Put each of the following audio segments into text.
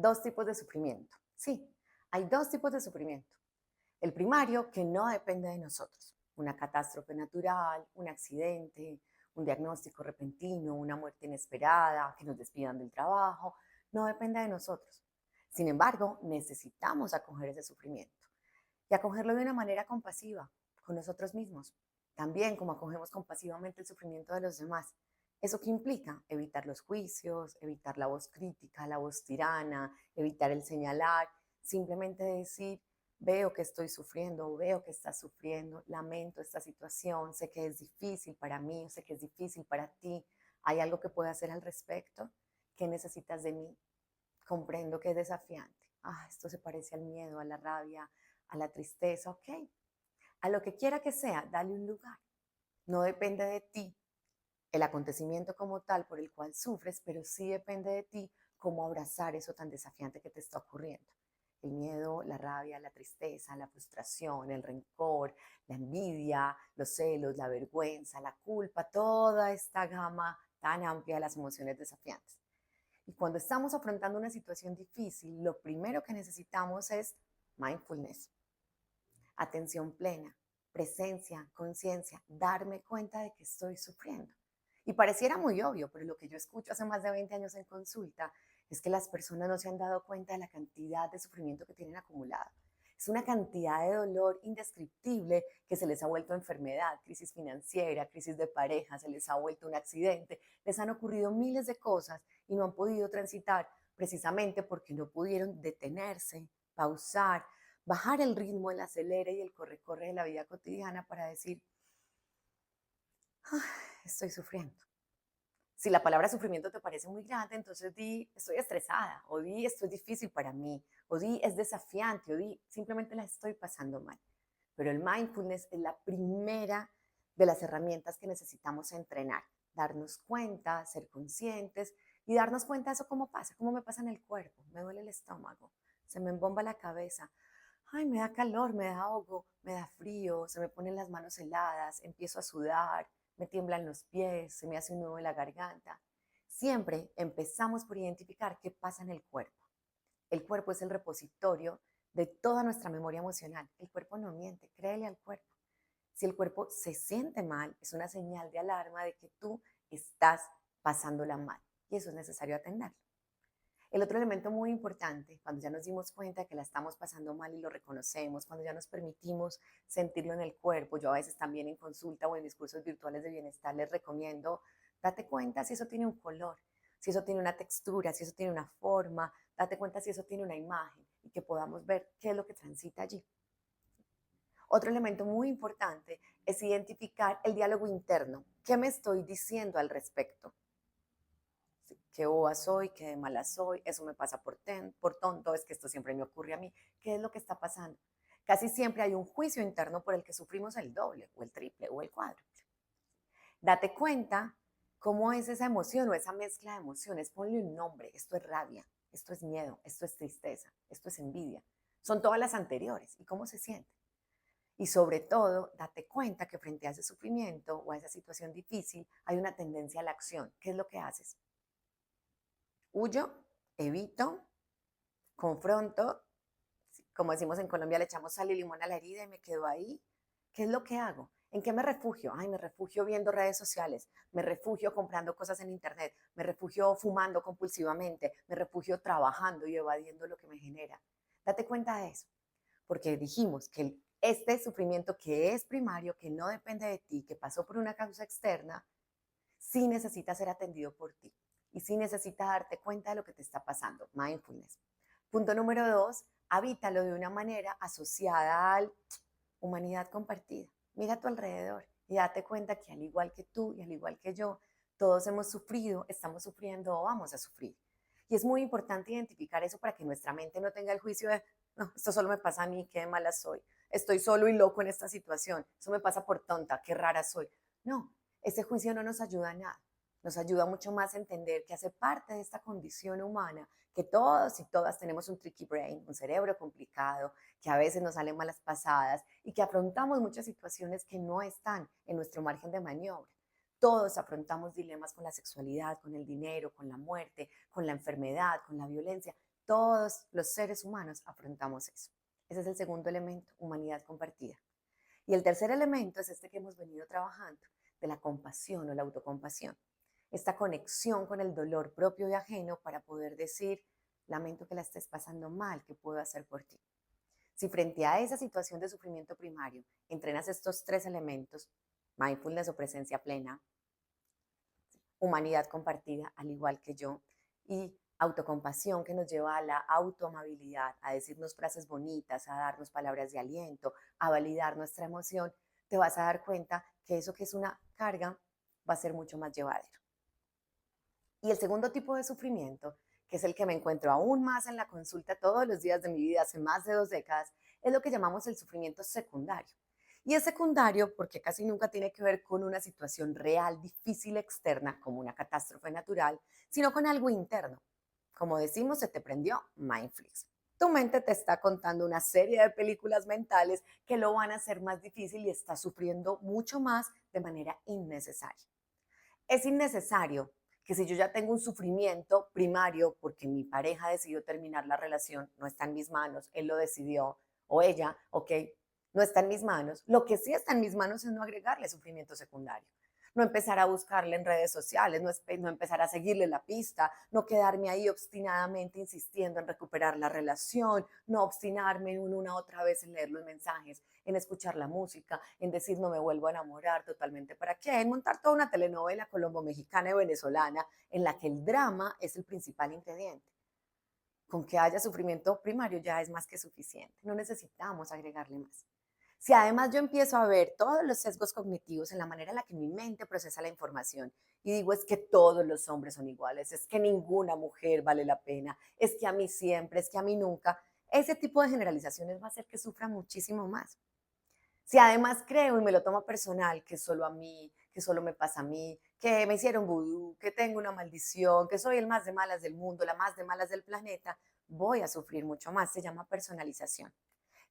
Dos tipos de sufrimiento. Sí, hay dos tipos de sufrimiento. El primario, que no depende de nosotros. Una catástrofe natural, un accidente, un diagnóstico repentino, una muerte inesperada, que nos despidan del trabajo, no depende de nosotros. Sin embargo, necesitamos acoger ese sufrimiento y acogerlo de una manera compasiva, con nosotros mismos. También como acogemos compasivamente el sufrimiento de los demás. ¿Eso qué implica? Evitar los juicios, evitar la voz crítica, la voz tirana, evitar el señalar, simplemente decir, veo que estoy sufriendo, veo que estás sufriendo, lamento esta situación, sé que es difícil para mí, sé que es difícil para ti, ¿hay algo que pueda hacer al respecto? ¿Qué necesitas de mí? Comprendo que es desafiante. Esto se parece al miedo, a la rabia, a la tristeza, ok. A lo que quiera que sea, dale un lugar. No depende de ti el acontecimiento como tal por el cual sufres, pero sí depende de ti cómo abrazar eso tan desafiante que te está ocurriendo. El miedo, la rabia, la tristeza, la frustración, el rencor, la envidia, los celos, la vergüenza, la culpa, toda esta gama tan amplia de las emociones desafiantes. Y cuando estamos afrontando una situación difícil, lo primero que necesitamos es mindfulness, atención plena, presencia, conciencia, darme cuenta de que estoy sufriendo. Y pareciera muy obvio, pero lo que yo escucho hace más de 20 años en consulta es que las personas no se han dado cuenta de la cantidad de sufrimiento que tienen acumulado. Es una cantidad de dolor indescriptible que se les ha vuelto enfermedad, crisis financiera, crisis de pareja, se les ha vuelto un accidente, les han ocurrido miles de cosas y no han podido transitar precisamente porque no pudieron detenerse, pausar, bajar el ritmo, el acelere y el corre-corre de la vida cotidiana para decir, estoy sufriendo. Si la palabra sufrimiento te parece muy grande, entonces di, estoy estresada, o di, esto es difícil para mí, o di, es desafiante, o di, simplemente la estoy pasando mal. Pero el mindfulness es la primera de las herramientas que necesitamos entrenar. Darnos cuenta, ser conscientes y darnos cuenta de eso cómo pasa, cómo me pasa en el cuerpo. Me duele el estómago, se me embomba la cabeza, ay, me da calor, me da ahogo, me da frío, se me ponen las manos heladas, empiezo a sudar, me tiemblan los pies, se me hace un nudo en la garganta. Siempre empezamos por identificar qué pasa en el cuerpo. El cuerpo es el repositorio de toda nuestra memoria emocional. El cuerpo no miente, créele al cuerpo. Si el cuerpo se siente mal, es una señal de alarma de que tú estás pasándola mal y eso es necesario atenderlo. El otro elemento muy importante, cuando ya nos dimos cuenta de que la estamos pasando mal y lo reconocemos, cuando ya nos permitimos sentirlo en el cuerpo, yo a veces también en consulta o en discursos virtuales de bienestar les recomiendo, date cuenta si eso tiene un color, si eso tiene una textura, si eso tiene una forma, date cuenta si eso tiene una imagen y que podamos ver qué es lo que transita allí. Otro elemento muy importante es identificar el diálogo interno. ¿Qué me estoy diciendo al respecto? Sí, qué boba soy, qué mala soy, eso me pasa por tonto, es que esto siempre me ocurre a mí. ¿Qué es lo que está pasando? Casi siempre hay un juicio interno por el que sufrimos el doble o el triple o el cuádruple. Date cuenta cómo es esa emoción o esa mezcla de emociones. Ponle un nombre. Esto es rabia, esto es miedo, esto es tristeza, esto es envidia. Son todas las anteriores. ¿Y cómo se siente? Y sobre todo, date cuenta que frente a ese sufrimiento o a esa situación difícil hay una tendencia a la acción. ¿Qué es lo que haces? Huyo, evito, confronto, como decimos en Colombia, le echamos sal y limón a la herida y me quedo ahí. ¿Qué es lo que hago? ¿En qué me refugio? Ay, me refugio viendo redes sociales, me refugio comprando cosas en internet, me refugio fumando compulsivamente, me refugio trabajando y evadiendo lo que me genera. Date cuenta de eso, porque dijimos que este sufrimiento que es primario, que no depende de ti, que pasó por una causa externa, sí necesita ser atendido por ti y sí necesita darte cuenta de lo que te está pasando. Mindfulness. Punto número 2, habítalo de una manera asociada a la humanidad compartida. Mira a tu alrededor y date cuenta que al igual que tú y al igual que yo, todos hemos sufrido, estamos sufriendo o vamos a sufrir. Y es muy importante identificar eso para que nuestra mente no tenga el juicio de, no, esto solo me pasa a mí, qué mala soy. Estoy solo y loco en esta situación. Eso me pasa por tonta, qué rara soy. No, ese juicio no nos ayuda a nada. Nos ayuda mucho más a entender que hace parte de esta condición humana, que todos y todas tenemos un tricky brain, un cerebro complicado, que a veces nos salen malas pasadas y que afrontamos muchas situaciones que no están en nuestro margen de maniobra. Todos afrontamos dilemas con la sexualidad, con el dinero, con la muerte, con la enfermedad, con la violencia. todos los seres humanos afrontamos eso. Ese es el segundo elemento, humanidad compartida. Y el tercer elemento es este que hemos venido trabajando, de la compasión o la autocompasión. Esta conexión con el dolor propio y ajeno para poder decir, lamento que la estés pasando mal, ¿qué puedo hacer por ti? Si frente a esa situación de sufrimiento primario entrenas estos tres elementos, mindfulness o presencia plena, humanidad compartida, al igual que yo, y autocompasión que nos lleva a la autoamabilidad, a decirnos frases bonitas, a darnos palabras de aliento, a validar nuestra emoción, te vas a dar cuenta que eso que es una carga va a ser mucho más llevadero. Y el segundo tipo de sufrimiento, que es el que me encuentro aún más en la consulta todos los días de mi vida hace más de 2 décadas, es lo que llamamos el sufrimiento secundario. Y es secundario porque casi nunca tiene que ver con una situación real, difícil, externa, como una catástrofe natural, sino con algo interno. Como decimos, se te prendió Mindflix. Tu mente te está contando una serie de películas mentales que lo van a hacer más difícil y estás sufriendo mucho más de manera innecesaria. Es innecesario que si yo ya tengo un sufrimiento primario porque mi pareja decidió terminar la relación, no está en mis manos, él lo decidió o ella, ok, no está en mis manos. Lo que sí está en mis manos es no agregarle sufrimiento secundario. No empezar a buscarle en redes sociales, no empezar a seguirle la pista, no quedarme ahí obstinadamente insistiendo en recuperar la relación, no obstinarme una otra vez en leer los mensajes, en escuchar la música, en decir no me vuelvo a enamorar totalmente. ¿Para qué? En montar toda una telenovela colombo-mexicana y venezolana en la que el drama es el principal ingrediente. Con que haya sufrimiento primario ya es más que suficiente. No necesitamos agregarle más. Si además yo empiezo a ver todos los sesgos cognitivos en la manera en la que mi mente procesa la información y digo es que todos los hombres son iguales, es que ninguna mujer vale la pena, es que a mí siempre, es que a mí nunca, ese tipo de generalizaciones va a hacer que sufra muchísimo más. Si además creo y me lo tomo personal, que solo a mí, que solo me pasa a mí, que me hicieron vudú, que tengo una maldición, que soy el más de malas del mundo, la más de malas del planeta, voy a sufrir mucho más. Se llama personalización.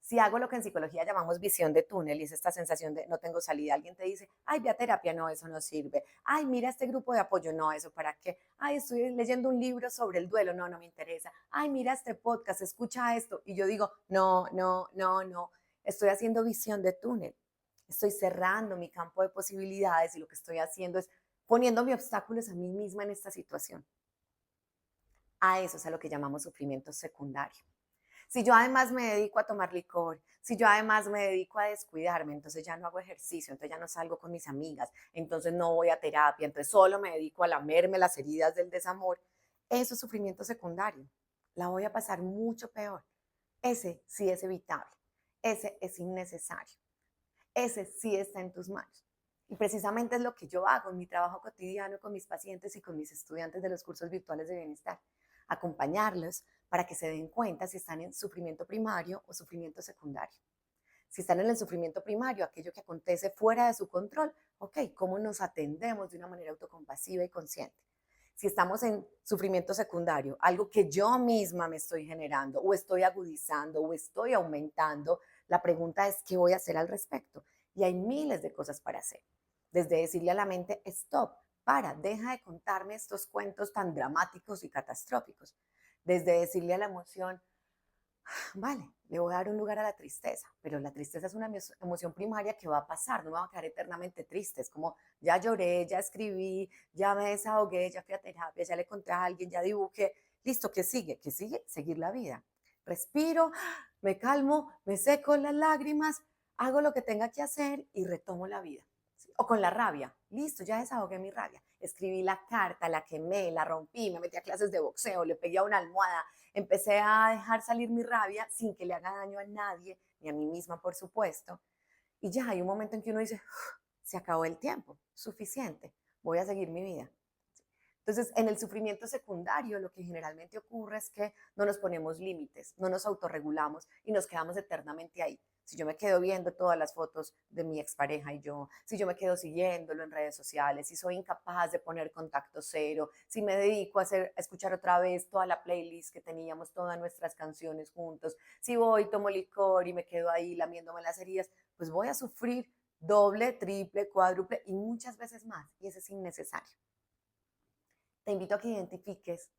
Si hago lo que en psicología llamamos visión de túnel y es esta sensación de no tengo salida, alguien te dice, ay, ve a terapia, no, eso no sirve. Ay, mira este grupo de apoyo, no, eso para qué. Ay, estoy leyendo un libro sobre el duelo, no, no me interesa. Ay, mira este podcast, escucha esto. Y yo digo, no, no, no, no. Estoy haciendo visión de túnel. Estoy cerrando mi campo de posibilidades y lo que estoy haciendo es poniéndome obstáculos a mí misma en esta situación. A eso es a lo que llamamos sufrimiento secundario. Si yo además me dedico a tomar licor, si yo además me dedico a descuidarme, entonces ya no hago ejercicio, entonces ya no salgo con mis amigas, entonces no voy a terapia, entonces solo me dedico a lamerme las heridas del desamor, eso es sufrimiento secundario. La voy a pasar mucho peor. Ese sí es evitable, ese es innecesario, ese sí está en tus manos. Y precisamente es lo que yo hago en mi trabajo cotidiano con mis pacientes y con mis estudiantes de los cursos virtuales de bienestar. Acompañarlos para que se den cuenta si están en sufrimiento primario o sufrimiento secundario. Si están en el sufrimiento primario, aquello que acontece fuera de su control, ok, ¿cómo nos atendemos de una manera autocompasiva y consciente? Si estamos en sufrimiento secundario, algo que yo misma me estoy generando o estoy agudizando o estoy aumentando, la pregunta es, ¿qué voy a hacer al respecto? Y hay miles de cosas para hacer. Desde decirle a la mente, stop, para, deja de contarme estos cuentos tan dramáticos y catastróficos. Desde decirle a la emoción, vale, le voy a dar un lugar a la tristeza, pero la tristeza es una emoción primaria que va a pasar, no me va a quedar eternamente triste. Es como, ya lloré, ya escribí, ya me desahogué, ya fui a terapia, ya le conté a alguien, ya dibujé. Listo, ¿qué sigue? ¿Qué sigue? Seguir la vida. Respiro, me calmo, me seco las lágrimas, hago lo que tenga que hacer y retomo la vida. ¿Sí? O con la rabia. Listo, ya desahogué mi rabia. Escribí la carta, la quemé, la rompí, me metí a clases de boxeo, le pegué a una almohada, empecé a dejar salir mi rabia sin que le haga daño a nadie, ni a mí misma, por supuesto. Y ya hay un momento en que uno dice, se acabó el tiempo, suficiente, voy a seguir mi vida. Entonces, en el sufrimiento secundario, lo que generalmente ocurre es que no nos ponemos límites, no nos autorregulamos y nos quedamos eternamente ahí. Si yo me quedo viendo todas las fotos de mi expareja y yo, si yo me quedo siguiéndolo en redes sociales, si soy incapaz de poner contacto cero, si me dedico a escuchar otra vez toda la playlist que teníamos, todas nuestras canciones juntos, si voy, tomo licor y me quedo ahí lamiéndome las heridas, pues voy a sufrir doble, triple, cuádruple y muchas veces más. Y eso es innecesario. Te invito a que identifiques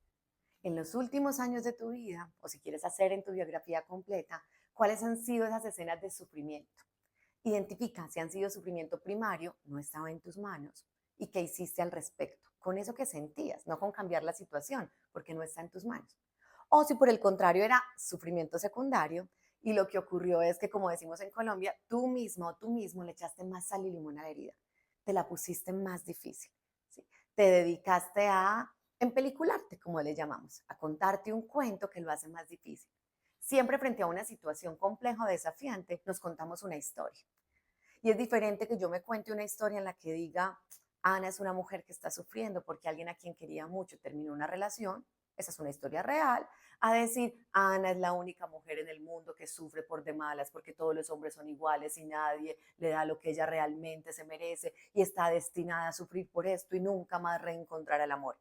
En los últimos años de tu vida, o si quieres hacer en tu biografía completa, ¿cuáles han sido esas escenas de sufrimiento? Identifica si han sido sufrimiento primario, no estaba en tus manos, y qué hiciste al respecto, con eso que sentías, no con cambiar la situación, porque no está en tus manos. O si por el contrario era sufrimiento secundario y lo que ocurrió es que, como decimos en Colombia, tú mismo o tú mismo le echaste más sal y limón a la herida, te la pusiste más difícil, ¿sí? Te dedicaste a empelicularte, como le llamamos, a contarte un cuento que lo hace más difícil. Siempre frente a una situación compleja o desafiante, nos contamos una historia. Y es diferente que yo me cuente una historia en la que diga, Ana es una mujer que está sufriendo porque alguien a quien quería mucho terminó una relación, esa es una historia real, a decir, Ana es la única mujer en el mundo que sufre por de malas porque todos los hombres son iguales y nadie le da lo que ella realmente se merece y está destinada a sufrir por esto y nunca más reencontrar el amor.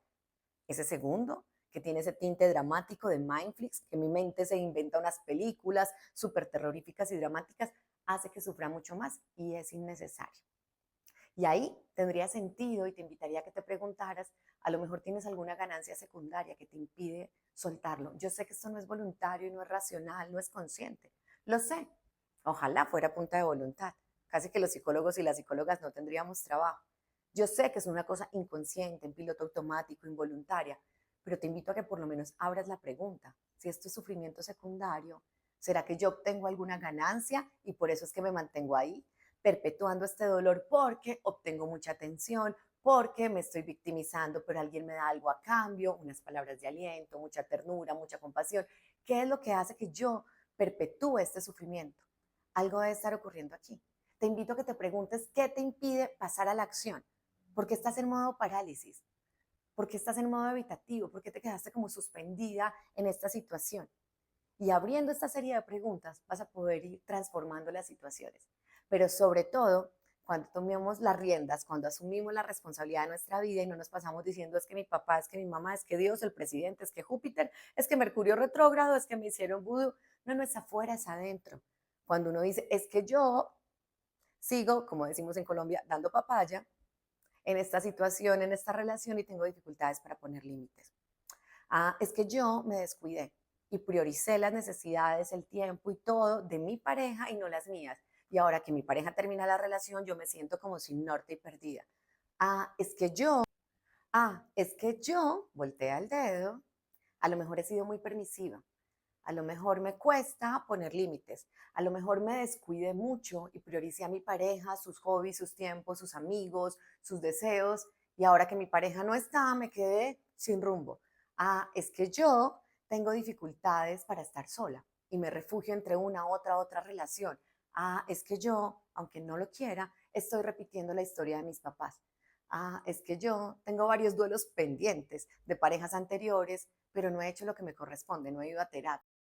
Ese segundo, que tiene ese tinte dramático de Mindflix, que mi mente se inventa unas películas súper terroríficas y dramáticas, hace que sufra mucho más y es innecesario. Y ahí tendría sentido y te invitaría a que te preguntaras, a lo mejor tienes alguna ganancia secundaria que te impide soltarlo. Yo sé que esto no es voluntario y no es racional, no es consciente. Lo sé. Ojalá fuera a punta de voluntad. Casi que los psicólogos y las psicólogas no tendríamos trabajo. Yo sé que es una cosa inconsciente, en piloto automático, involuntaria, pero te invito a que por lo menos abras la pregunta. Si esto es sufrimiento secundario, ¿será que yo obtengo alguna ganancia y por eso es que me mantengo ahí? Perpetuando este dolor porque obtengo mucha atención, porque me estoy victimizando, pero alguien me da algo a cambio, unas palabras de aliento, mucha ternura, mucha compasión. ¿Qué es lo que hace que yo perpetúe este sufrimiento? Algo debe estar ocurriendo aquí. Te invito a que te preguntes qué te impide pasar a la acción. ¿Por qué estás en modo parálisis? ¿Por qué estás en modo evitativo? ¿Por qué te quedaste como suspendida en esta situación? Y abriendo esta serie de preguntas vas a poder ir transformando las situaciones. Pero sobre todo, cuando tomemos las riendas, cuando asumimos la responsabilidad de nuestra vida y no nos pasamos diciendo es que mi papá, es que mi mamá, es que Dios, el presidente, es que Júpiter, es que Mercurio retrógrado, es que me hicieron vudú. No, no es afuera, es adentro. Cuando uno dice es que yo sigo, como decimos en Colombia, dando papaya en esta situación, en esta relación y tengo dificultades para poner límites. Es que yo me descuidé y prioricé las necesidades, el tiempo y todo de mi pareja y no las mías. Y ahora que mi pareja termina la relación, yo me siento como sin norte y perdida. Ah, es que yo, es que yo, voltea el dedo, a lo mejor he sido muy permisiva. A lo mejor me cuesta poner límites. A lo mejor me descuidé mucho y prioricé a mi pareja, sus hobbies, sus tiempos, sus amigos, sus deseos. Y ahora que mi pareja no está, me quedé sin rumbo. Es que yo tengo dificultades para estar sola y me refugio entre una otra relación. Es que yo, aunque no lo quiera, estoy repitiendo la historia de mis papás. Es que yo tengo varios duelos pendientes de parejas anteriores, pero no he hecho lo que me corresponde, no he ido a terapia.